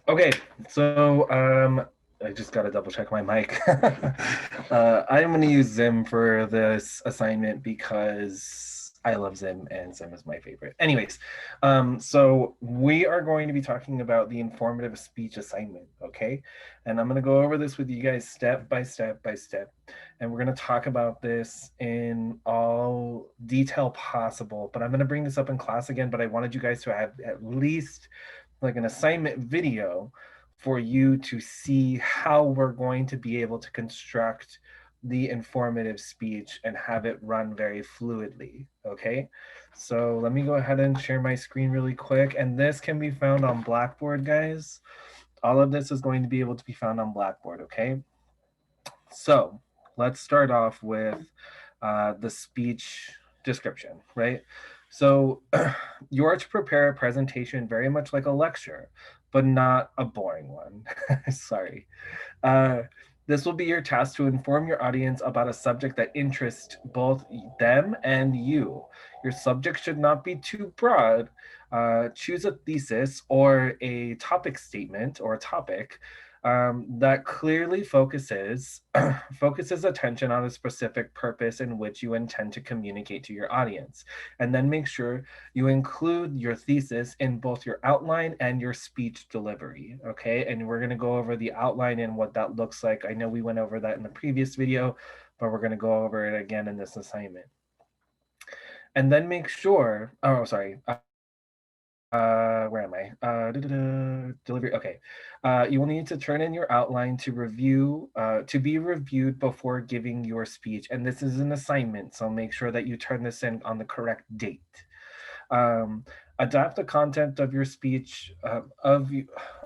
Okay, so I just gotta double check my mic. I'm gonna use Zim for this assignment because I love Zim and Zim is my favorite. Anyways, so we are going to be talking about the informative speech assignment, okay? And I'm gonna go over this with you guys step by step by step. And we're gonna talk about this in all detail possible. But I'm gonna bring this up in class again, but I wanted you guys to have at least like an assignment video for you to see how we're going to be able to construct the informative speech and have it run very fluidly. Okay, so let me go ahead and share my screen really quick. And this can be found on Blackboard, guys. All of this is going to be able to be found on Blackboard. Okay, so let's start off with the speech description, right? So you are to prepare a presentation very much like a lecture, but not a boring one. Sorry. Uh, this will be your task to inform your audience about a subject that interests both them and you. Your subject should not be too broad. Choose a thesis or a topic statement or a topic that clearly focuses attention on a specific purpose in which you intend to communicate to your audience, and then make sure you include your thesis in both your outline and your speech delivery. Okay, and we're going to go over the outline and what that looks like. I know we went over that in the previous video, but we're going to go over it again in this assignment. And then make sure, oh sorry, where am I? Delivery. Okay. You will need to turn in your outline to be reviewed before giving your speech. And this is an assignment, so make sure that you turn this in on the correct date. Um, adapt the content of your speech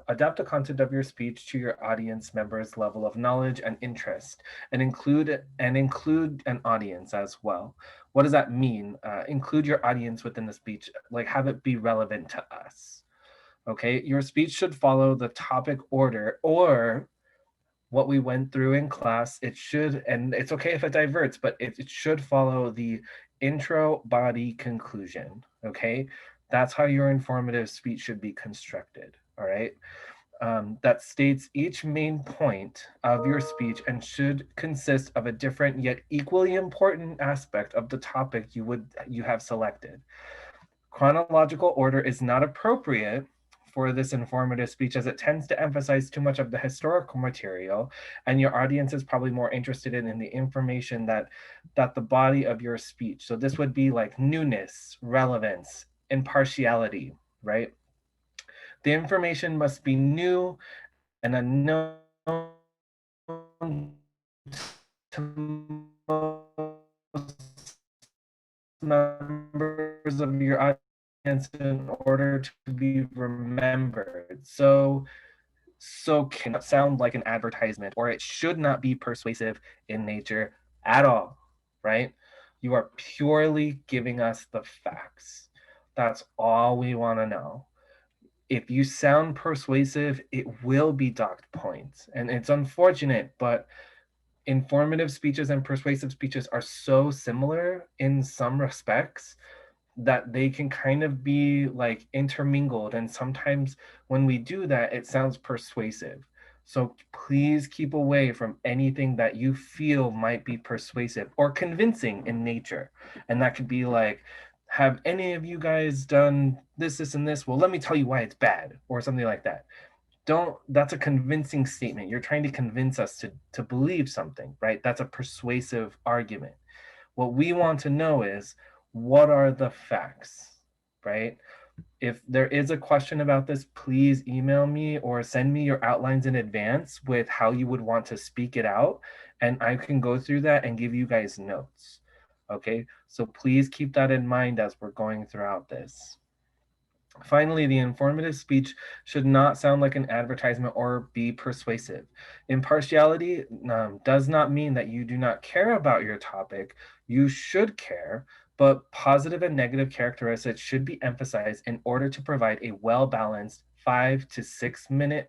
adapt the content of your speech to your audience members' level of knowledge and interest, and include an audience as well. What does that mean? Include your audience within the speech, like have it be relevant to us. Okay, your speech should follow the topic order or what we went through in class. It should, and it's okay if it diverts, but it should follow the intro, body, conclusion. Okay, that's how your informative speech should be constructed. All right, that states each main point of your speech and should consist of a different yet equally important aspect of the topic you have selected. Chronological order is not appropriate for this informative speech as it tends to emphasize too much of the historical material, and your audience is probably more interested in the information that the body of your speech. So this would be like newness, relevance, impartiality, right? The information must be new and unknown to members of your audience in order to be remembered. So cannot sound like an advertisement, or it should not be persuasive in nature at all, right? You are purely giving us the facts. That's all we want to know. If you sound persuasive, it will be docked points. And it's unfortunate, but informative speeches and persuasive speeches are so similar in some respects that they can kind of be like intermingled. And sometimes when we do that, it sounds persuasive. So please keep away from anything that you feel might be persuasive or convincing in nature. And that could be like, have any of you guys done this, and this? Well, let me tell you why it's bad, or something like that. Don't, that's a convincing statement. You're trying to convince us to believe something, right? That's a persuasive argument. What we want to know is, what are the facts, right? If there is a question about this, please email me or send me your outlines in advance with how you would want to speak it out, and I can go through that and give you guys notes. Okay, so please keep that in mind as we're going throughout this. Finally, the informative speech should not sound like an advertisement or be persuasive. Impartiality does not mean that you do not care about your topic. You should care, but positive and negative characteristics should be emphasized in order to provide a well-balanced 5 to 6 minutes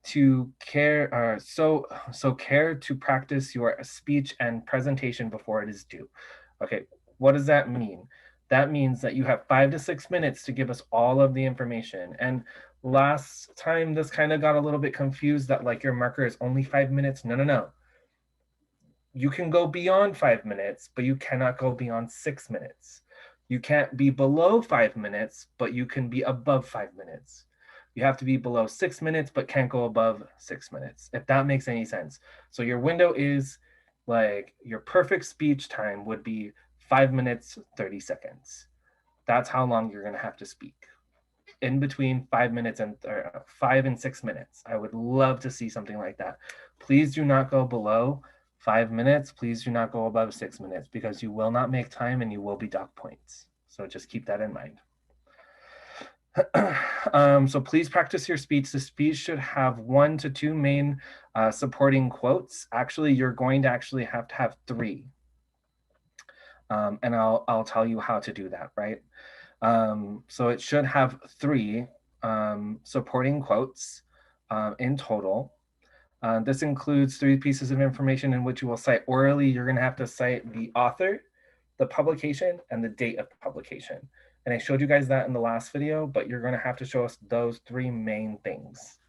to care. So care to practice your speech and presentation before it is due. Okay, what does that mean? That means that you have 5 to 6 minutes to give us all of the information. And last time this kind of got a little bit confused that like your marker is only 5 minutes. No, no, no. You can go beyond 5 minutes, but you cannot go beyond 6 minutes. You can't be below 5 minutes, but you can be above 5 minutes. You have to be below 6 minutes, but can't go above 6 minutes, if that makes any sense. So your window is like your perfect speech time would be 5 minutes, 30 seconds. That's how long you're going to have to speak. In between 5 minutes and 5 and 6 minutes. I would love to see something like that. Please do not go below 5 minutes. Please do not go above 6 minutes because you will not make time and you will be docked points. So just keep that in mind. So please practice your speech. The speech should have 1 to 2 main supporting quotes. Actually, you're going to actually have to have 3. And I'll tell you how to do that, right? So it should have 3 supporting quotes in total. This includes 3 pieces of information in which you will cite orally. You're going to have to cite the author, the publication, and the date of publication. And I showed you guys that in the last video, but you're going to have to show us those 3 main things.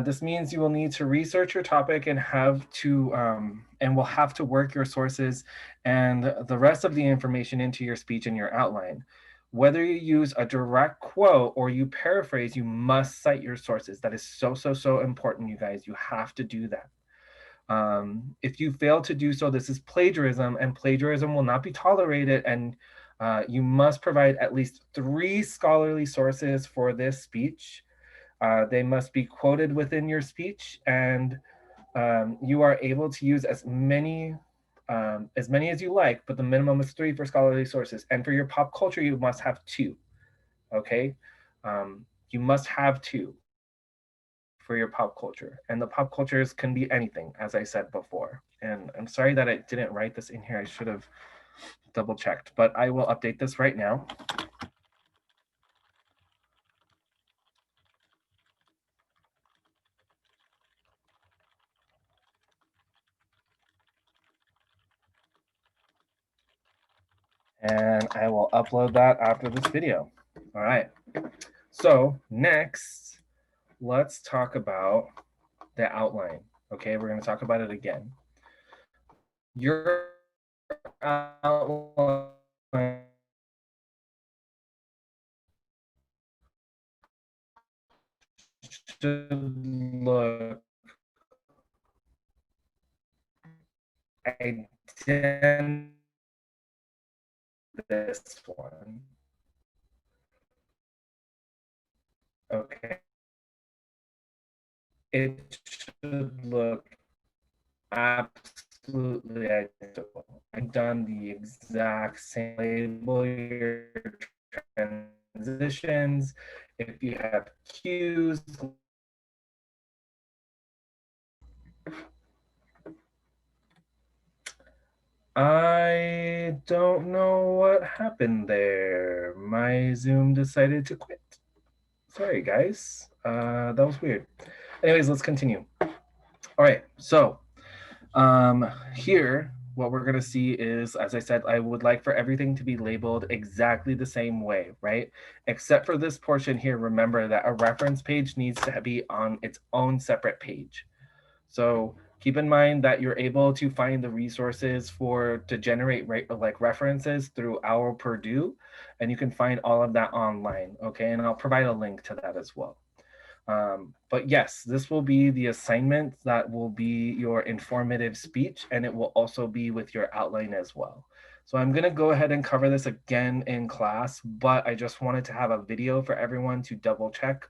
This means you will need to research your topic and will have to work your sources and the rest of the information into your speech and your outline. Whether you use a direct quote or you paraphrase, you must cite your sources. That is so important, you guys. You have to do that. If you fail to do so, this is plagiarism, and plagiarism will not be tolerated. And you must provide at least 3 scholarly sources for this speech. They must be quoted within your speech, and you are able to use as many as you like, but the minimum is 3 for scholarly sources. And for your pop culture, you must have 2. Okay, you must have 2 for your pop culture, and the pop cultures can be anything, as I said before. And I'm sorry that I didn't write this in here. I should have double checked, but I will update this right now. And I will upload that after this video. All right. So next, let's talk about the outline. Okay, we're going to talk about it again. Your outline should look identical to this one. Okay. It should look absolutely identical. I've done the exact same. Label your transitions. If you have cues, I don't know what happened there. My Zoom decided to quit. Sorry, guys. That was weird. Anyways, let's continue. All right, so here, what we're going to see is, as I said, I would like for everything to be labeled exactly the same way, right? Except for this portion here, remember that a reference page needs to be on its own separate page. So keep in mind that you're able to find the resources to generate like references through OWL Purdue, and you can find all of that online, okay? And I'll provide a link to that as well. But yes, this will be the assignment that will be your informative speech, and it will also be with your outline as well. So I'm going to go ahead and cover this again in class, but I just wanted to have a video for everyone to double check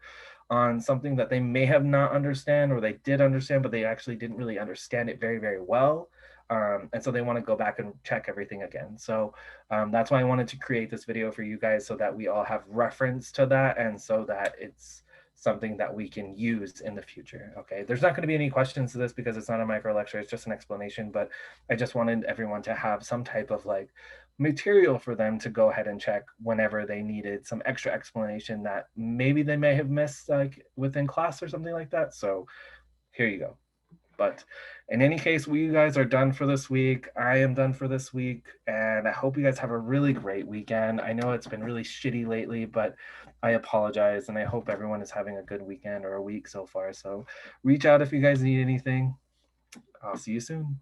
on something that they may have not understand, or they did understand, but they actually didn't really understand it very well. And so they want to go back and check everything again. So that's why I wanted to create this video for you guys, so that we all have reference to that, and so that it's something that we can use in the future. Okay, there's not going to be any questions to this because it's not a micro lecture, it's just an explanation, but I just wanted everyone to have some type of like material for them to go ahead and check whenever they needed some extra explanation that maybe they may have missed like within class or something like that. So here you go. But in any case, we guys are done for this week. I am done for this week, and I hope you guys have a really great weekend. I know it's been really shitty lately, but I apologize, and I hope everyone is having a good weekend or a week so far. So reach out if you guys need anything. I'll see you soon.